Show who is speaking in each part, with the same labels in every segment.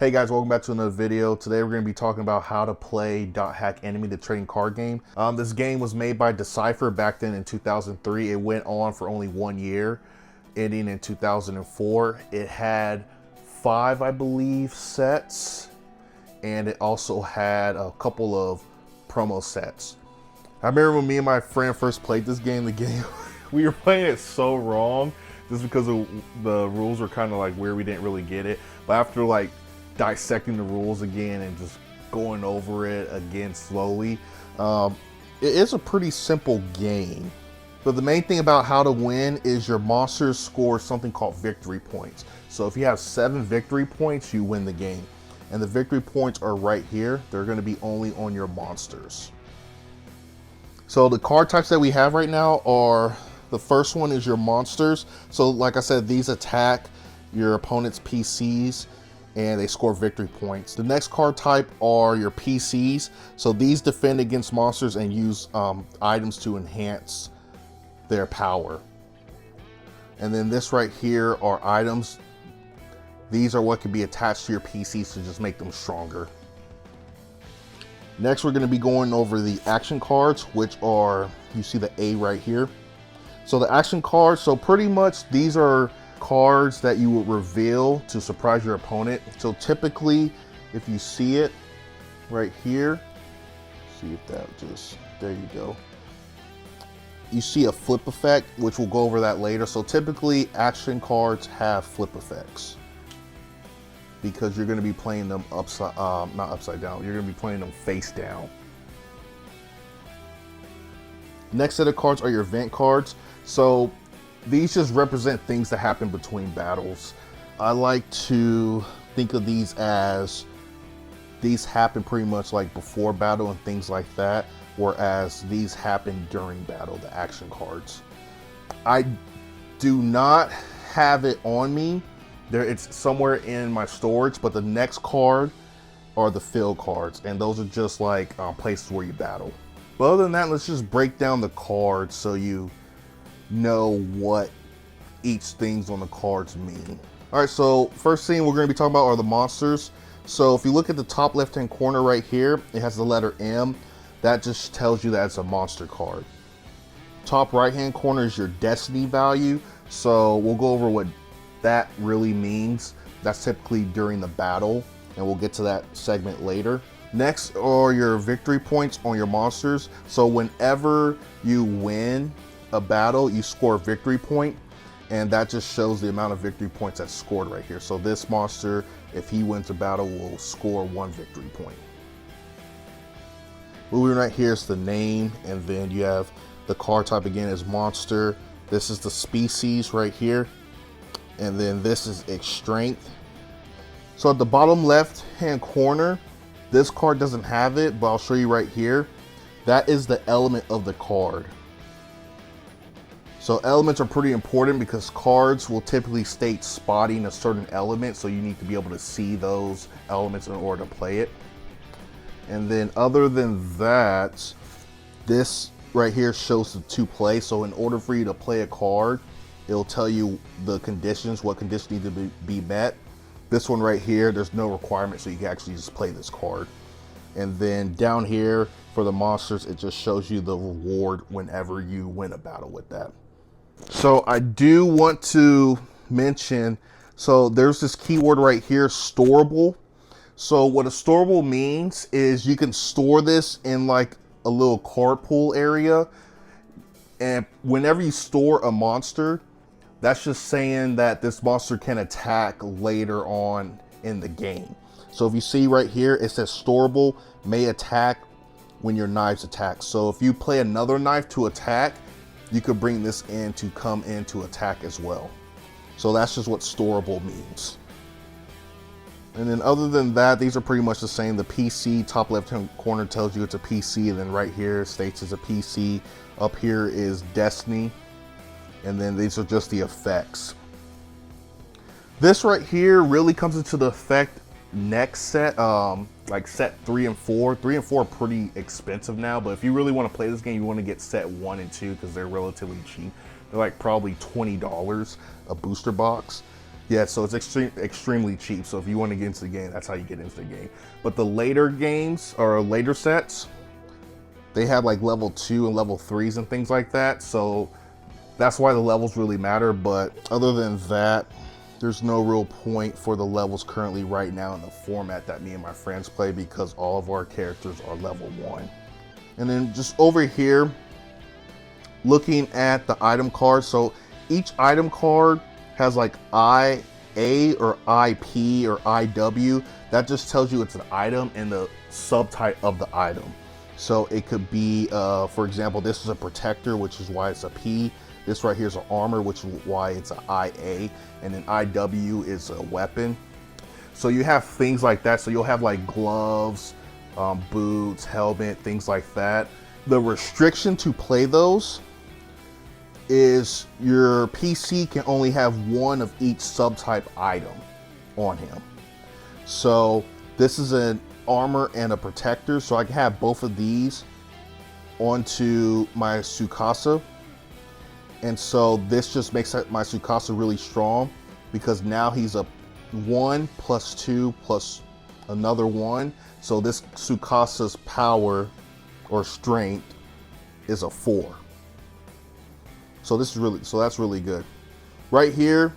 Speaker 1: Hey guys, welcome back to another video. Today we're going to be talking about how to play Dot Hack Enemy, the trading card game. This game was made by Decipher back then in 2003. It went on for only 1 year, ending in 2004. It had 5, I believe, sets, and it also had a couple of promo sets. I remember when me and my friend first played this game, we were playing it so wrong just because of the rules were kind of like weird. We didn't really get it. But after like dissecting the rules again and just going over it again slowly, it is a pretty simple game. But the main thing about how to win is your monsters score something called victory points. So if you have 7 victory points, you win the game. And the victory points are right here. They're going to be only on your monsters. So the card types that we have right now are, the first one is your monsters. So like I said, these attack your opponent's PCs and they score victory points. The next card type are your PCs. So these defend against monsters and use items to enhance their power. And then this right here are items. These are what can be attached to your PCs to just make them stronger. Next, we're going to be going over the action cards, which are, you see the A right here. So the action cards, so pretty much these are cards that you would reveal to surprise your opponent. So typically, if you see it right here, see if that just, there you go. You see a flip effect, which we'll go over that later. So typically action cards have flip effects because you're going to be playing them upside, not upside down, you're going to be playing them face down. Next set of cards are your event cards. So these just represent things that happen between battles. I like to think of these as, these happen pretty much like before battle and things like that, whereas these happen during battle, the action cards. I do not have it on me. It's somewhere in my storage, but the next card are the field cards, and those are just like places where you battle. But other than that, let's just break down the cards so you know what each things on the cards mean. All right, so first thing we're going to be talking about are the monsters. So if you look at the top left hand corner right here, it has the letter M. That just tells you that it's a monster card. Top right hand corner is your destiny value. So we'll go over what that really means. That's typically during the battle, and we'll get to that segment later. Next are your victory points on your monsters. So whenever you win a battle, you score a victory point, and that just shows the amount of victory points that's scored right here. So this monster, if he wins a battle, will score 1 victory point. Moving right here is the name, and then you have the card type again is monster. This is the species right here, and then this is its strength. So at the bottom left hand corner, this card doesn't have it, but I'll show you right here. That is the element of the card. So elements are pretty important because cards will typically state spotting a certain element, so you need to be able to see those elements in order to play it. And then other than that, this right here shows the to play. So in order for you to play a card, it'll tell you the conditions, what conditions need to be met. This one right here, there's no requirement, so you can actually just play this card. And then down here for the monsters, it just shows you the reward whenever you win a battle with that. So I do want to mention, so there's this keyword right here, storable. So what a storable means is you can store this in like a little card pool area. And whenever you store a monster, that's just saying that this monster can attack later on in the game. So if you see right here, it says storable, may attack when your knives attack. So if you play another knife to attack, you could bring this in to come in to attack as well. So that's just what storable means. And then other than that, these are pretty much the same. The PC, top left hand corner tells you it's a PC, and then right here states it's a PC. Up here is Destiny. And then these are just the effects. This right here really comes into the effect next set, like set 3 and 4. 3 and 4 are pretty expensive now, but if you really want to play this game, you want to get set 1 and 2 because they're relatively cheap. They're like probably $20 a booster box. Yeah, so it's extremely cheap. So if you want to get into the game, that's how you get into the game. But the later games or later sets, they have like level 2 and level 3s and things like that. So that's why the levels really matter. But other than that, there's no real point for the levels currently right now in the format that me and my friends play, because all of our characters are level 1. And then just over here, looking at the item cards. So each item card has like IA or IP or IW. That just tells you it's an item and the subtype of the item. So it could be, for example, this is a protector, which is why it's a P. This right here is an armor, which is why it's an IA. And then IW is a weapon. So you have things like that. So you'll have like gloves, boots, helmet, things like that. The restriction to play those is your PC can only have one of each subtype item on him. So this is an armor and a protector, so I can have both of these onto my Tsukasa. And so this just makes my Tsukasa really strong, because now he's a 1 plus 2 plus another 1. So this Tsukasa's power or strength is a 4. So that's really good. Right here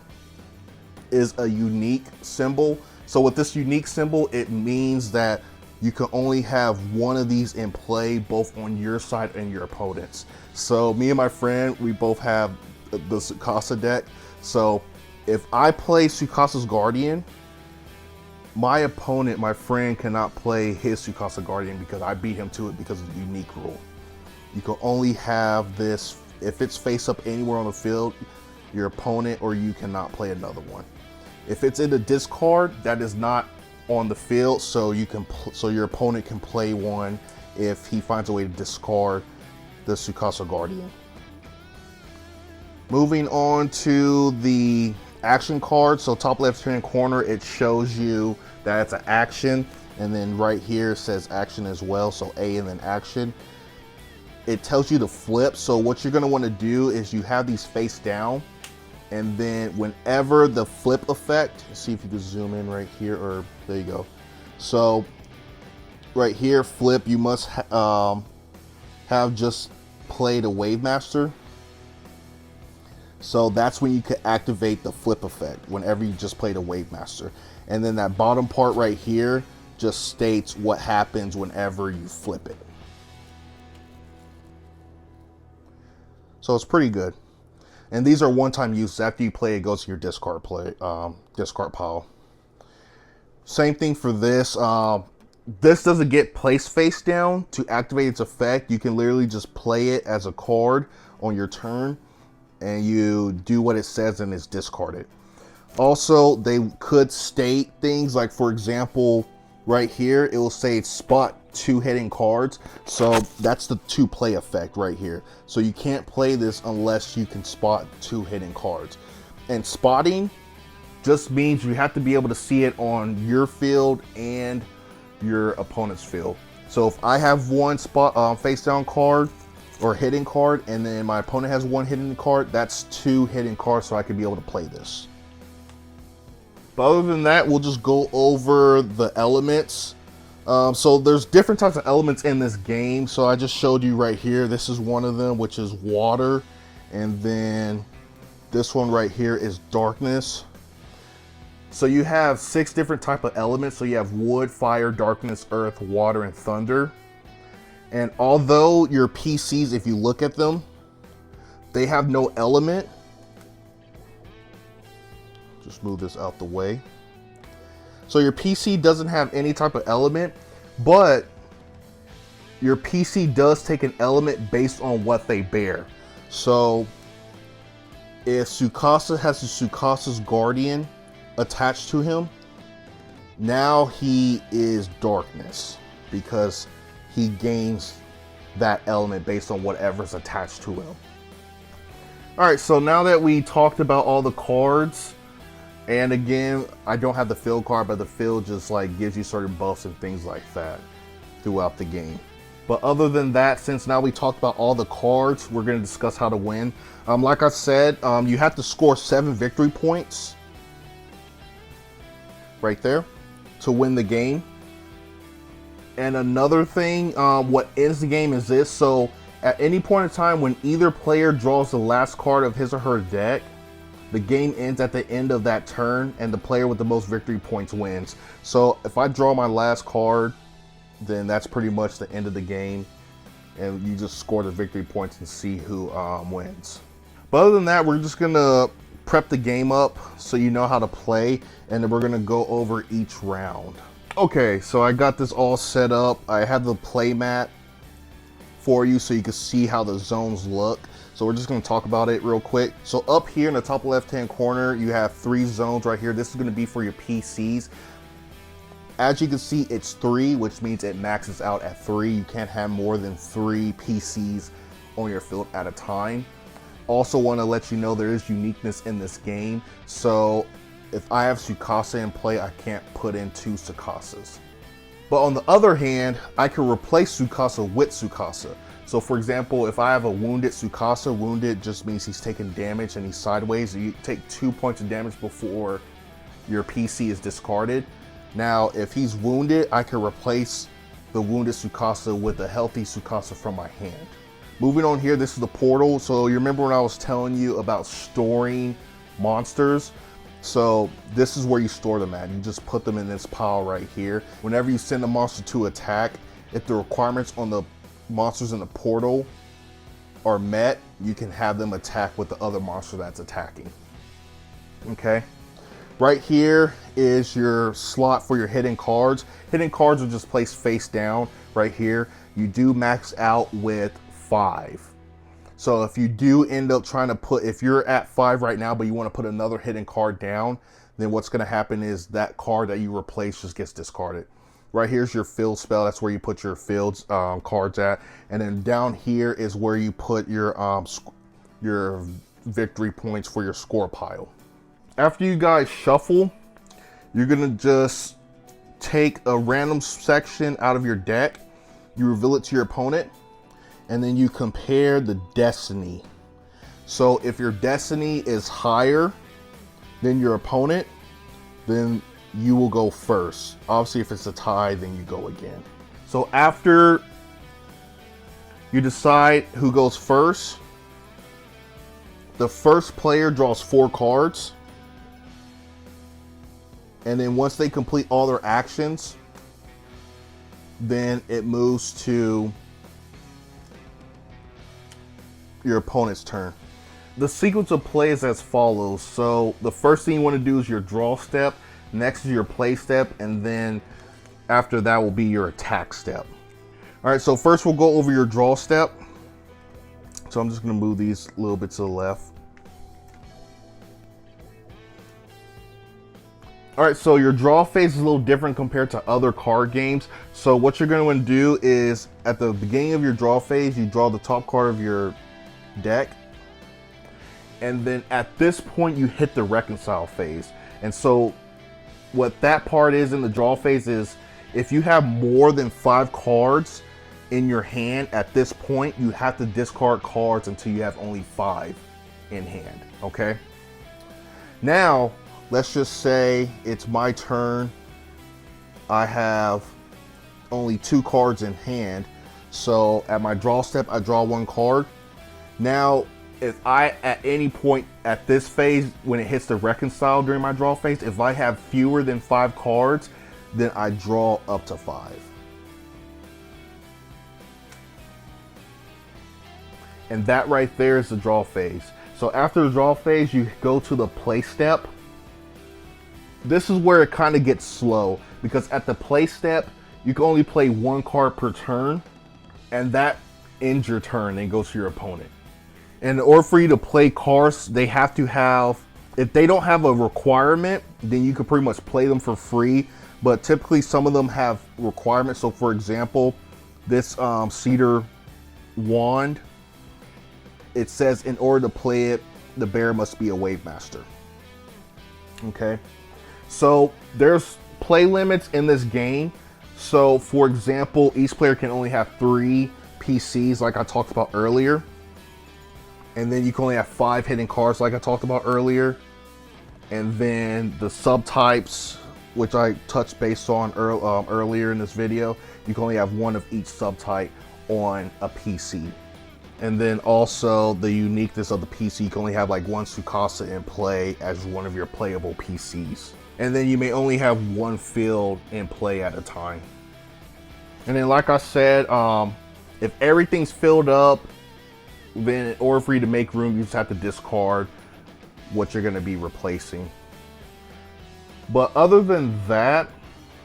Speaker 1: is a unique symbol. So with this unique symbol, it means that you can only have one of these in play, both on your side and your opponent's. So me and my friend, we both have the Tsukasa deck. So if I play Tsukasa's Guardian, my opponent, my friend, cannot play his Tsukasa Guardian because I beat him to it because of the unique rule. You can only have this if it's face up anywhere on the field, your opponent or you cannot play another one. If it's in the discard, that is not on the field, so your opponent can play one if he finds a way to discard the Tsukasa Guardian. Moving on to the action card. So top left hand corner, it shows you that it's an action, and then right here it says action as well, so A and then action. It tells you to flip. So what you're going to want to do is you have these face down, and then whenever the flip effect, see if you can zoom in right here, or there you go. So right here, flip, you must have just played a Wave Master. So that's when you can activate the flip effect, whenever you just played a Wave Master. And then that bottom part right here just states what happens whenever you flip it. So it's pretty good. And these are one-time use. After you play, it goes to your discard pile. Same thing for this. This doesn't get placed face down to activate its effect. You can literally just play it as a card on your turn, and you do what it says and it's discarded. Also, they could state things like, for example, right here, it will say spot 2 hidden cards. So that's the 2 play effect right here. So you can't play this unless you can spot 2 hidden cards. And spotting just means you have to be able to see it on your field and your opponent's field. So if I have one spot face down card or hidden card, and then my opponent has one hidden card, that's 2 hidden cards, so I could be able to play this. But other than that, we'll just go over the elements. So there's different types of elements in this game. So I just showed you right here. This is one of them, which is water. And then this one right here is darkness. So you have 6 different type of elements. So you have wood, fire, darkness, earth, water, and thunder. And although your PCs, if you look at them, they have no element. Just move this out the way. So your PC doesn't have any type of element, but your PC does take an element based on what they bear. So if Tsukasa has the Tsukasa's Guardian attached to him, now he is darkness because he gains that element based on whatever's attached to him. All right, so now that we talked about all the cards, and again, I don't have the field card, but the field just like gives you certain buffs and things like that throughout the game. But other than that, since now we talked about all the cards, we're going to discuss how to win. Like I said, you have to score 7 victory points right there to win the game. And another thing, what ends the game is this. So at any point in time when either player draws the last card of his or her deck, the game ends at the end of that turn, and the player with the most victory points wins. So if I draw my last card, then that's pretty much the end of the game, and you just score the victory points and see who wins. But other than that, we're just gonna prep the game up so you know how to play, and then we're gonna go over each round. Okay, so I got this all set up. I have the play mat for you so you can see how the zones look. So we're just going to talk about it real quick. So up here in the top left hand corner, you have 3 zones right here. This is going to be for your PCs. As you can see, it's 3, which means it maxes out at 3. You can't have more than 3 PCs on your field at a time. Also want to let you know there is uniqueness in this game. So if I have Tsukasa in play, I can't put in 2 Tsukasas. But on the other hand, I can replace Tsukasa with Tsukasa. So for example, if I have a wounded Tsukasa, wounded just means he's taking damage and he's sideways. You take 2 points of damage before your PC is discarded. Now, if he's wounded, I can replace the wounded Tsukasa with a healthy Tsukasa from my hand. Moving on here, this is the portal. So you remember when I was telling you about storing monsters? So this is where you store them at. You just put them in this pile right here. Whenever you send a monster to attack, if the requirements on the monsters in the portal are met, you can have them attack with the other monster that's attacking. Okay. Right here is your slot for your hidden cards. Hidden cards are just placed face down right here. You do max out with 5. So if you do end up trying to put, if you're at 5 right now, but you want to put another hidden card down, then what's going to happen is that card that you replace just gets discarded. Right here's your field spell. That's where you put your fields cards at. And then down here is where you put your victory points for your score pile. After you guys shuffle, you're going to just take a random section out of your deck. You reveal it to your opponent. And then you compare the destiny. So if your destiny is higher than your opponent, then you will go first. Obviously, if it's a tie, then you go again. So after you decide who goes first, the first player draws 4 cards. And then once they complete all their actions, then it moves to your opponent's turn. The sequence of play is as follows. So the first thing you want to do is your draw step, next is your play step, and then after that will be your attack step. All right, so first we'll go over your draw step. So I'm just going to move these a little bit to the left. All right, so your draw phase is a little different compared to other card games. So what you're going to do is at the beginning of your draw phase, you draw the top card of your deck, and then at this point you hit the reconcile phase. And so what that part is in the draw phase is if you have more than 5 cards in your hand at this point, you have to discard cards until you have only 5 in hand. Okay, now let's just say it's my turn. I have only 2 cards in hand, so at my draw step I draw 1 card. Now, if I, at any point at this phase, when it hits the reconcile during my draw phase, if I have fewer than 5 cards, then I draw up to 5. And that right there is the draw phase. So after the draw phase, you go to the play step. This is where it kind of gets slow, because at the play step, you can only play 1 card per turn, and that ends your turn and goes to your opponent. And in order for you to play cards, they have to have, if they don't have a requirement, then you can pretty much play them for free. But typically some of them have requirements. So for example, this cedar wand, it says in order to play it, the bearer must be a wave master. Okay, so there's play limits in this game. So for example, each player can only have 3 PCs like I talked about earlier. And then you can only have 5 hidden cards like I talked about earlier. And then the subtypes which I touched base on earlier in this video. You can only have one of each subtype on a PC. And then also the uniqueness of the PC, you can only have like one Tsukasa in play as one of your playable PCs. And then you may only have one field in play at a time. And then like I said, if everything's filled up, then in order for you to make room, you just have to discard what you're going to be replacing. But other than that,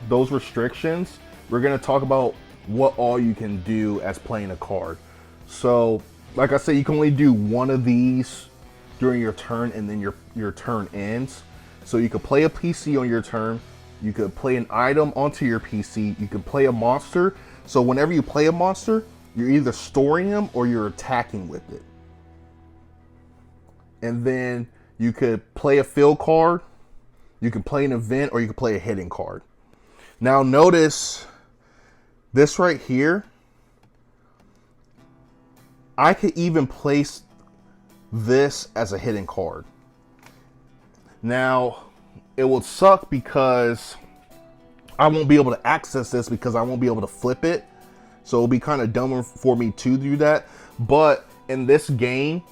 Speaker 1: those restrictions, we're going to talk about what all you can do as playing a card. So, like I said, you can only do one of these during your turn, and then your turn ends. So you could play a PC on your turn, you could play an item onto your PC, you could play a monster. So whenever you play a monster, you're either storing them or you're attacking with it. And then you could play a field card, you can play an event, or you can play a hidden card. Now notice this right here. I could even place this as a hidden card. Now, it would suck because I won't be able to access this because I won't be able to flip it. So it'll be kind of dumb for me to do that. But in this game,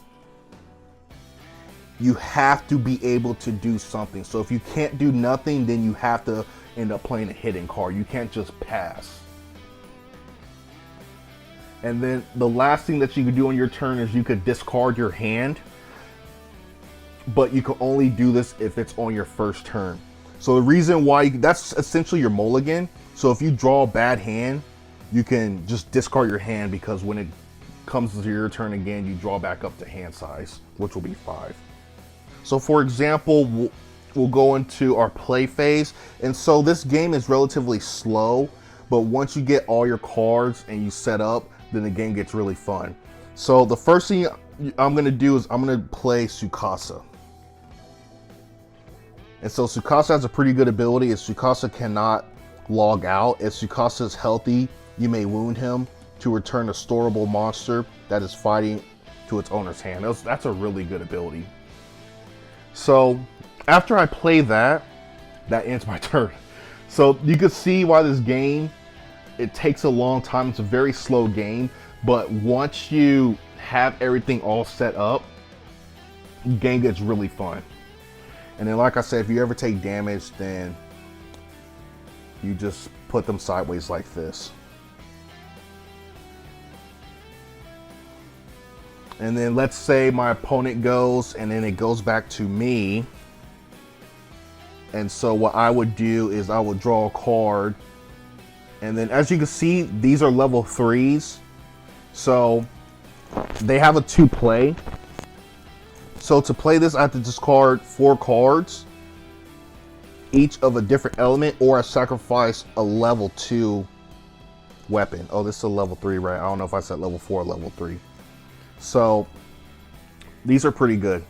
Speaker 1: you have to be able to do something. So if you can't do nothing, then you have to end up playing a hidden card. You can't just pass. And then the last thing that you could do on your turn is you could discard your hand. But you can only do this if it's on your first turn. So the reason why, that's essentially your mulligan. So if you draw a bad hand, you can just discard your hand, because when it comes to your turn again, you draw back up to hand size, which will be 5. So for example, we'll go into our play phase. And so this game is relatively slow, but once you get all your cards and you set up, then the game gets really fun. So the first thing I'm going to do is I'm going to play Tsukasa. And so Tsukasa has a pretty good ability. If Tsukasa cannot log out, if Tsukasa is healthy, you may wound him to return a storable monster that is fighting to its owner's hand. That's a really good ability. So after I play that ends my turn. So you can see why this game, it takes a long time. It's a very slow game, but once you have everything all set up, the game gets really fun. And then like I said, if you ever take damage, then you just put them sideways like this. And then let's say my opponent goes, and then it goes back to me. And so what I would do is I would draw a card. And then as you can see, these are level 3s. So they have a 2 play. So to play this, I have to discard 4 cards, each of a different element, or I sacrifice a level 2 weapon. Oh, this is a level 3, right? I don't know if I said level 4 or level 3. So these are pretty good.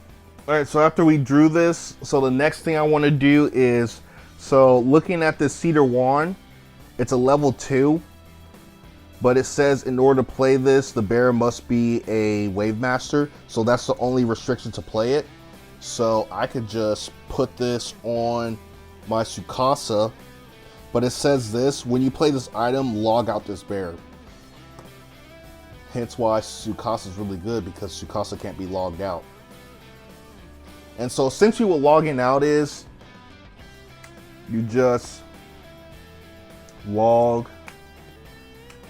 Speaker 1: All right, so after we drew this, so the next thing I want to do is, so looking at this Cedar Wand, it's a level 2, but it says in order to play this, the bearer must be a Wave Master. So that's the only restriction to play it. So I could just put this on my Tsukasa, but it says this: when you play this item, log out this bearer. Hence why Tsukasa is really good, because Tsukasa can't be logged out. And so essentially what logging out is, you just log,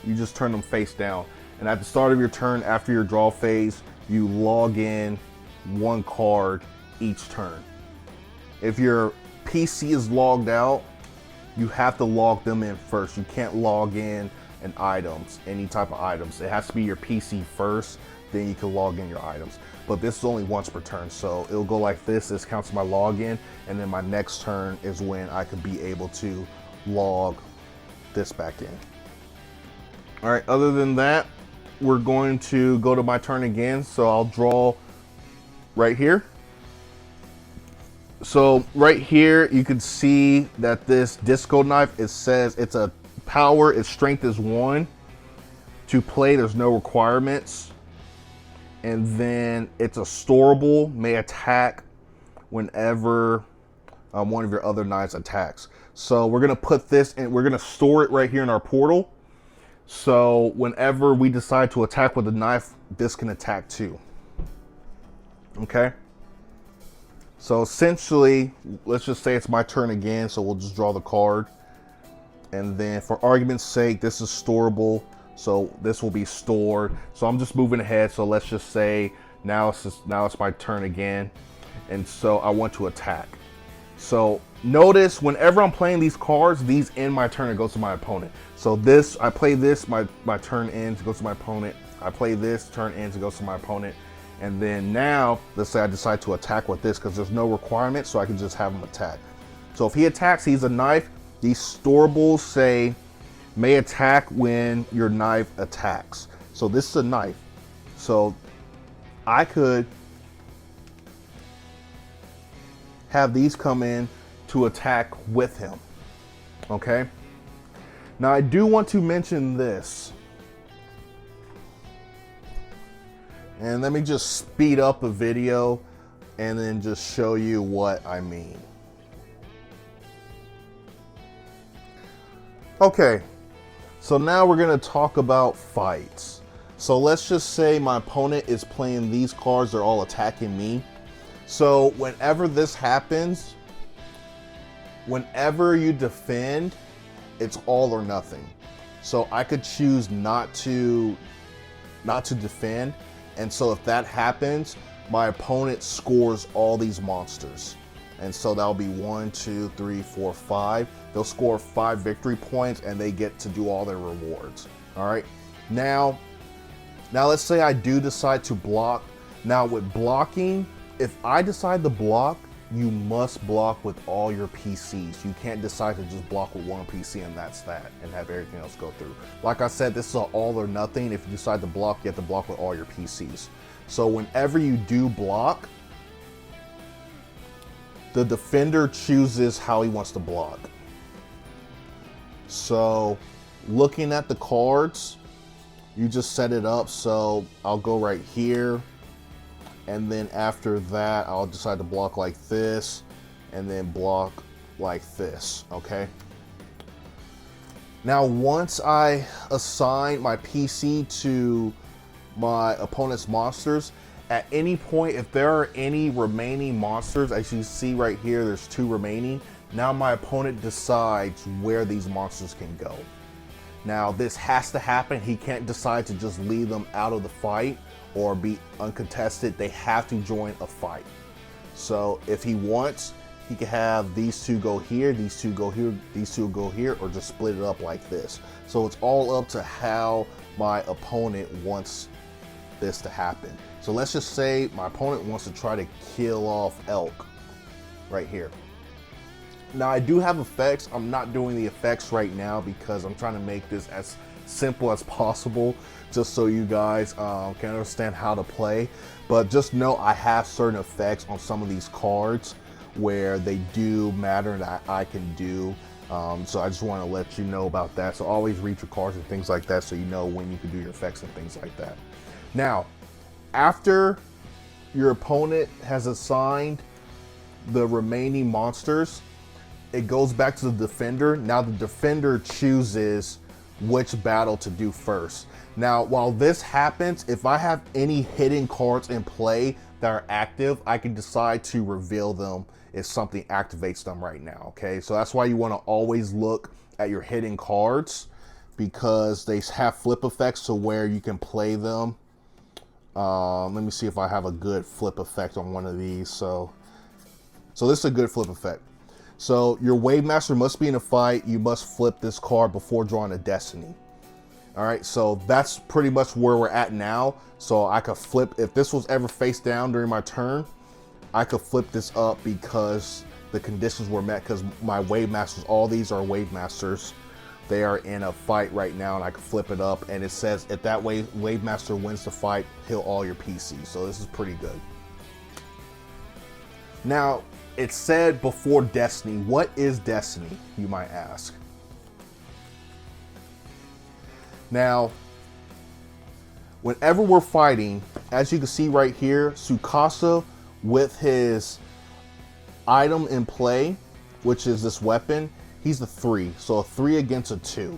Speaker 1: you just turn them face down. And at the start of your turn, after your draw phase, you log in 1 card each turn. If your PC is logged out, you have to log them in first. You can't log in items, any type of items. It has to be your PC first, then you can log in your items. But this is only once per turn, so it'll go like this. This counts my login, and then my next turn is when I could be able to log this back in. All right, other than that, we're going to go to my turn again. So I'll draw right here. So right here, you can see that this disco knife, it says it's a power, its strength is 1. To play, there's no requirements. And then it's a storable, may attack whenever one of your other knives attacks. So we're gonna put this and we're gonna store it right here in our portal. So whenever we decide to attack with a knife, this can attack too. Okay. So essentially, let's just say it's my turn again. So we'll just draw the card. And then for argument's sake, this is storable. So this will be stored. So I'm just moving ahead. So let's just say now it's my turn again. And so I want to attack. So notice whenever I'm playing these cards, these end my turn, it goes to my opponent. So this, I play this, my turn ends, it goes to my opponent. I play this, turn ends, it goes to my opponent. And then now, let's say I decide to attack with this because there's no requirement, so I can just have him attack. So if he attacks, he's a knife. These storables say, may attack when your knife attacks. So this is a knife. So I could have these come in to attack with him. Okay? Now I do want to mention this. And let me just speed up a video and then just show you what I mean. Okay, so now we're gonna talk about fights. So let's just say my opponent is playing these cards, they're all attacking me. So whenever this happens, whenever you defend, it's all or nothing. So I could choose not to defend. And so if that happens, my opponent scores all these monsters. And so that'll be 1, 2, 3, 4, 5. They'll score 5 victory points and they get to do all their rewards. All right. Now let's say I do decide to block. Now with blocking, if I decide to block, you must block with all your PCs. You can't decide to just block with one PC and that's that, and have everything else go through. Like I said, this is an all or nothing. If you decide to block, you have to block with all your PCs. So whenever you do block, the defender chooses how he wants to block. So looking at the cards, you just set it up. So I'll go right here. And then after that, I'll decide to block like this and then block like this, okay? Now, once I assign my PC to my opponent's monsters, at any point, if there are any remaining monsters, as you see right here, there's 2 remaining. Now my opponent decides where these monsters can go. Now, this has to happen. He can't decide to just leave them out of the fight or be uncontested. They have to join a fight. So if he wants, he can have these 2 go here, these 2 go here, these 2 go here, or just split it up like this. So it's all up to how my opponent wants this to happen. So let's just say my opponent wants to try to kill off Elk right here. Now I do have effects. I'm not doing the effects right now because I'm trying to make this as simple as possible, just so you guys can understand how to play. But just know I have certain effects on some of these cards where they do matter that I can do. So I just want to let you know about that. So always read your cards and things like that so you know when you can do your effects and things like that. Now, after your opponent has assigned the remaining monsters, it goes back to the defender. Now the defender chooses which battle to do first. Now, while this happens, if I have any hidden cards in play that are active, I can decide to reveal them if something activates them right now, okay? So that's why you want to always look at your hidden cards, because they have flip effects to where you can play them. Let me see if I have a good flip effect on one of these. So this is a good flip effect. So your Wave Master must be in a fight. You must flip this card before drawing a Destiny. All right, so that's pretty much where we're at now. So I could flip, if this was ever face down during my turn, I could flip this up because the conditions were met, because my Wave Masters, all these are Wave Masters. They are in a fight right now, and I can flip it up, and it says if that Wave Master wins the fight, heal all your PCs. So this is pretty good. Now, it said before Destiny. What is Destiny, you might ask? Now, whenever we're fighting, as you can see right here, Tsukasa with his item in play, which is this weapon, He's the 3, so a 3 against a 2.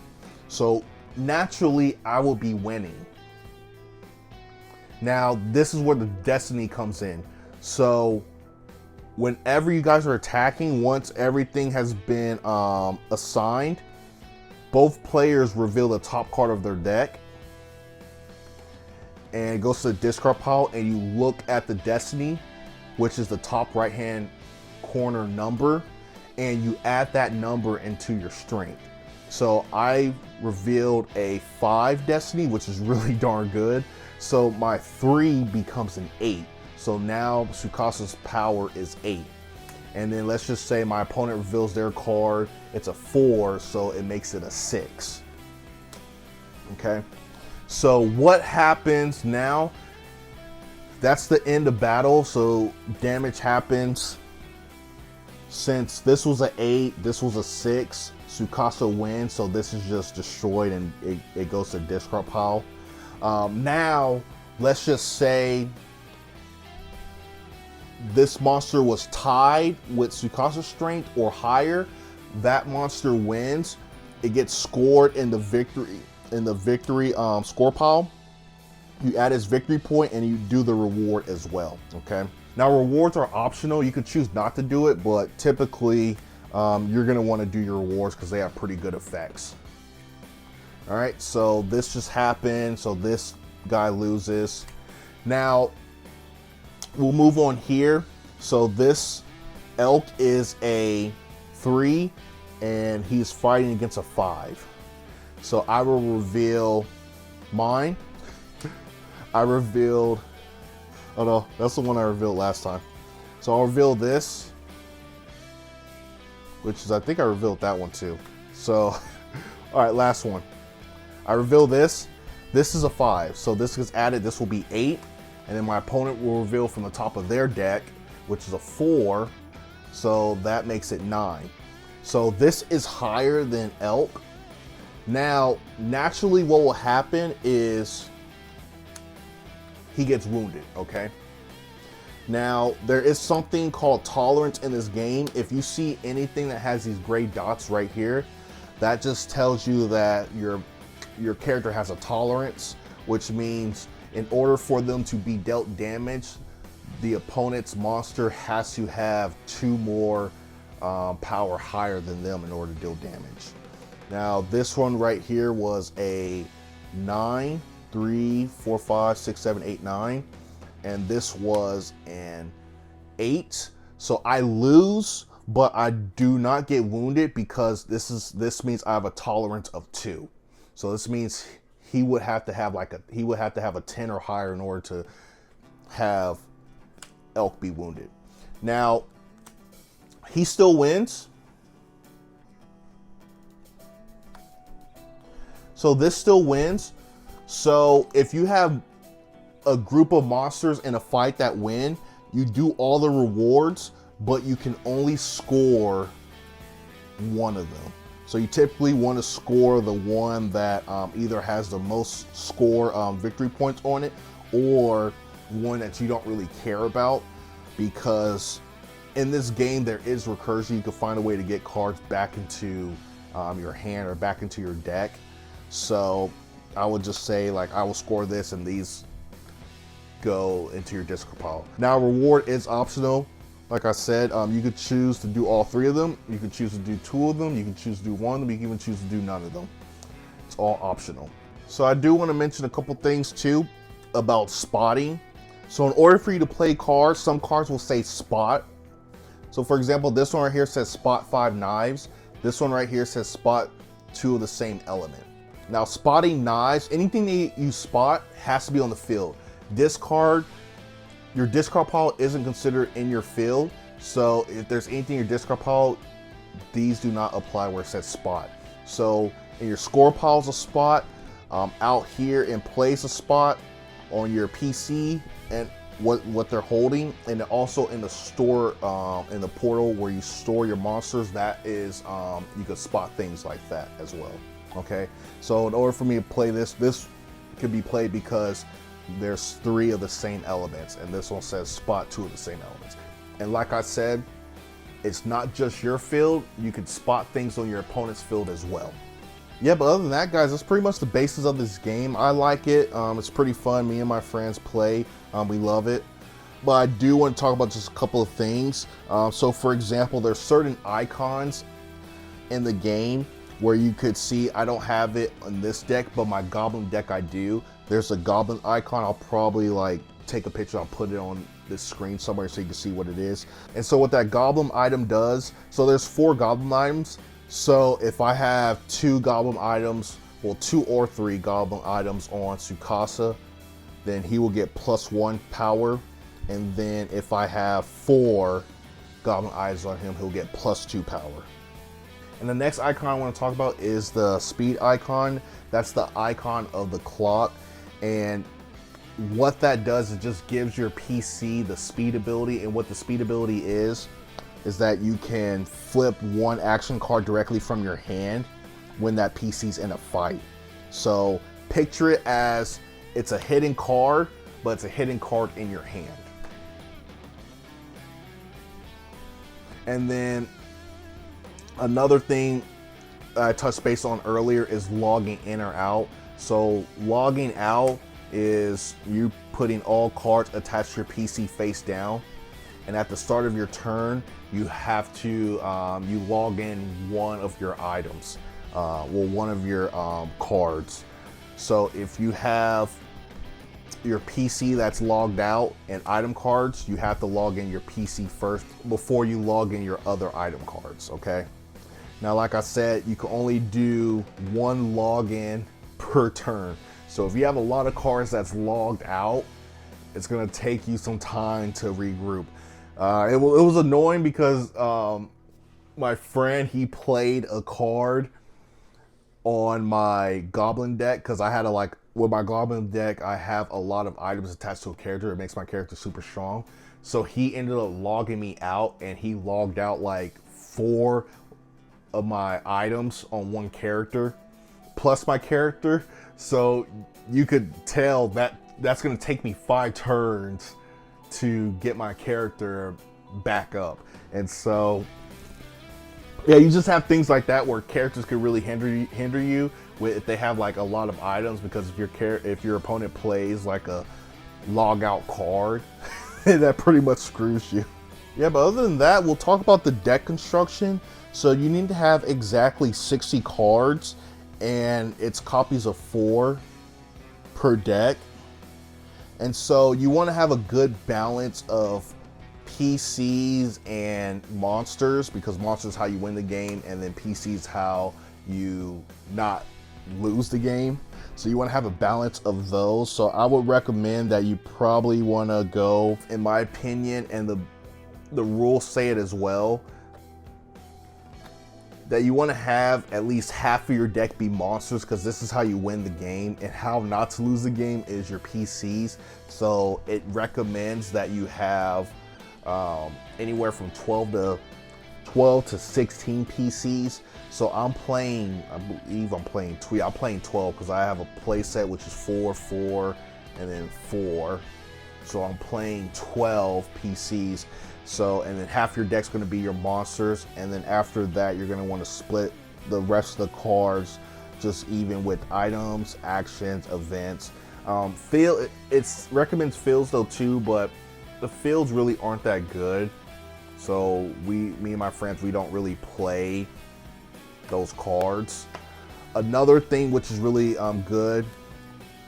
Speaker 1: So naturally, I will be winning. Now, this is where the destiny comes in. So whenever you guys are attacking, once everything has been assigned, both players reveal the top card of their deck. And it goes to the discard pile, and you look at the destiny, which is the top right-hand corner number, and you add that number into your strength. So I revealed a 5 destiny, which is really darn good. So my 3 becomes an 8. So now Tsukasa's power is 8. And then let's just say my opponent reveals their card. It's a 4, so it makes it a 6. Okay. So what happens now? That's the end of battle. So damage happens. Since this was an 8, this was a 6, Tsukasa wins. So this is just destroyed, and it goes to the discard pile. Now, let's just say this monster was tied with Tsukasa's strength or higher. That monster wins. It gets scored in the victory score pile. You add his victory point, and you do the reward as well. Okay. Now rewards are optional. You could choose not to do it, but typically you're gonna want to do your rewards because they have pretty good effects. All right. So this just happened. So this guy loses. Now we'll move on here. So this elk is a 3, and he's fighting against a 5. So I will reveal mine. I revealed, oh no, that's the one I revealed last time. So I'll reveal this, which is, I think I revealed that one too. So, all right, last one. I reveal this. This is a 5. So this gets added, this will be 8. And then my opponent will reveal from the top of their deck, which is a 4. So that makes it 9. So this is higher than elk. Now, naturally what will happen is he gets wounded, okay? Now, there is something called tolerance in this game. If you see anything that has these gray dots right here, that just tells you that your character has a tolerance, which means in order for them to be dealt damage, the opponent's monster has to have 2 more power higher than them in order to deal damage. Now, this one right here was a 9, 3, 4, 5, 6, 7, 8, 9. And this was an 8. So I lose, but I do not get wounded because this means I have a tolerance of 2. So this means he would have to have a 10 or higher in order to have elk be wounded. Now, he still wins. So this still wins. So if you have a group of monsters in a fight that win, you do all the rewards, but you can only score one of them. So you typically want to score the one that either has the most score victory points on it, or one that you don't really care about, because in this game there is recursion. You can find a way to get cards back into your hand or back into your deck. So I would just say, like, I will score this and these go into your discard pile. Now, reward is optional. Like I said, you could choose to do all 3 of them. You can choose to do 2 of them. You can choose to do 1 of them. You can even choose to do none of them. It's all optional. So I do want to mention a couple things too about spotting. So in order for you to play cards, some cards will say spot. So for example, this one right here says spot 5 knives. This one right here says spot 2 of the same element. Now, spotting knives, anything that you spot has to be on the field. Discard, your discard pile isn't considered in your field. So if there's anything in your discard pile, these do not apply where it says spot. So in your score pile is a spot, out here in place a spot, on your PC and what they're holding, and also in the store, in the portal where you store your monsters, that is, you can spot things like that as well. Okay, so in order for me to play this could be played because there's 3 of the same elements, and this one says spot 2 of the same elements. And like I said, it's not just your field, you can spot things on your opponent's field as well. Yeah, but other than that, guys, that's pretty much the basis of this game. I like it. It's pretty fun. Me and my friends play. We love it. But I do want to talk about just a couple of things. So for example, there's certain icons in the game where you could see, I don't have it on this deck, but my goblin deck I do. There's a goblin icon. I'll probably like take a picture, I'll put it on this screen somewhere so you can see what it is. And so what that goblin item does, so there's 4 goblin items. So if I have 2 goblin items, well 2 or 3 goblin items on Tsukasa, then he will get +1 power. And then if I have 4 goblin items on him, he'll get +2 power. And the next icon I want to talk about is the speed icon. That's the icon of the clock. And what that does is just gives your PC the speed ability. And what the speed ability is that you can flip 1 action card directly from your hand when that PC's in a fight. So picture it as it's a hidden card, but it's a hidden card in your hand. And then another thing I touched base on earlier is logging in or out. So logging out is you putting all cards attached to your PC face down. And at the start of your turn, you have to, you log in one of your items, one of your cards. So if you have your PC that's logged out and item cards, you have to log in your PC first before you log in your other item cards, okay? Now, like I said, you can only do 1 login per turn. So if you have a lot of cards that's logged out, it's gonna take you some time to regroup. It was annoying because my friend, he played a card on my goblin deck because I had to like, with my goblin deck, I have a lot of items attached to a character. It makes my character super strong. So he ended up logging me out, and he logged out like 4 of my items on 1 character plus my character. So you could tell that that's going to take me 5 turns to get my character back up. And so yeah, you just have things like that where characters could really hinder you with, if they have like a lot of items, because if your opponent plays like a log out card, that pretty much screws you. Yeah, but other than that, we'll talk about the deck construction. So you need to have exactly 60 cards, and it's copies of 4 per deck. And so you want to have a good balance of PCs and monsters, because monsters how you win the game, and then PCs how you not lose the game. So you want to have a balance of those. So I would recommend that you probably want to go, in my opinion, and the rules say it as well, that you want to have at least half of your deck be monsters, because this is how you win the game. And how not to lose the game is your PCs. So it recommends that you have anywhere from 12 to 16 PCs. So I'm playing, I believe I'm playing 12 because I have a play set which is 4, 4, and then 4. So I'm playing 12 PCs. So, and then half your deck's going to be your monsters, and then after that you're going to want to split the rest of the cards just even with items, actions, events. It recommends fields though too, but the fields really aren't that good. So me and my friends, we don't really play those cards. Another thing which is really good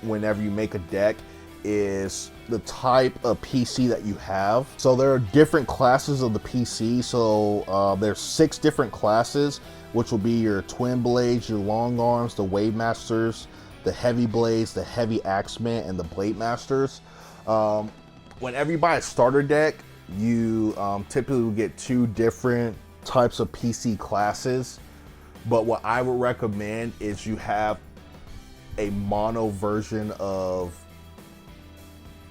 Speaker 1: whenever you make a deck is the type of PC that you have. So there are different classes of the PC. So there's 6 different classes, which will be your twin blades, your long arms, the wave masters, the heavy blades, the heavy axemen, and the blade masters. Whenever you buy a starter deck, you typically will get 2 different types of PC classes. But what I would recommend is you have a mono version of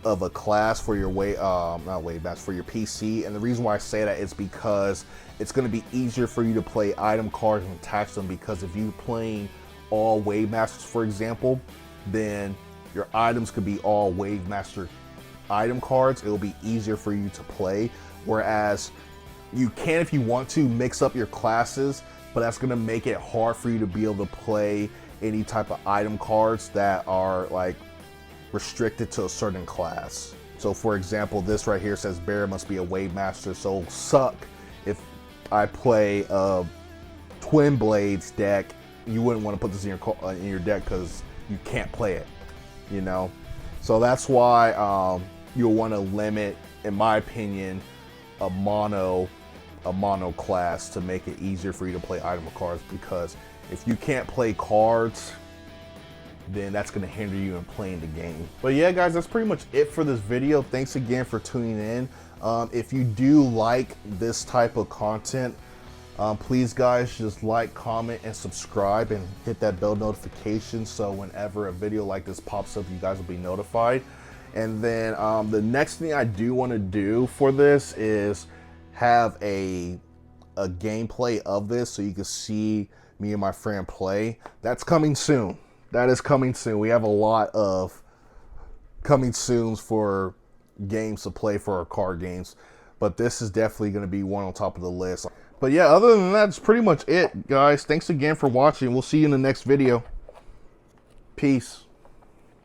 Speaker 1: a class for your for your PC. And the reason why I say that is because it's going to be easier for you to play item cards and attach them, because if you're playing all wave masters, for example, then your items could be all wave master item cards. It'll be easier for you to play. Whereas You can, if you want to, mix up your classes, but that's going to make it hard for you to be able to play any type of item cards that are like restricted to a certain class. So for example, this right here says Bear must be a Wave Master, so it'll suck if I play a Twin Blades deck. You wouldn't want to put this in your deck because you can't play it, you know? So that's why you'll want to limit, in my opinion, a mono class to make it easier for you to play item cards, because if you can't play cards, then that's going to hinder you in playing the game. But yeah, guys, that's pretty much it for this video. Thanks again for tuning in. If you do like this type of content, please guys, just like, comment, and subscribe, and hit that bell notification so whenever a video like this pops up, you guys will be notified. And then the next thing I do want to do for this is have a gameplay of this so you can see me and my friend play. That's coming soon. That is coming soon. We have a lot of coming soons for games to play for our card games, but this is definitely going to be one on top of the list. But yeah, other than that, that's pretty much it, guys. Thanks again for watching. We'll see you in the next video. Peace.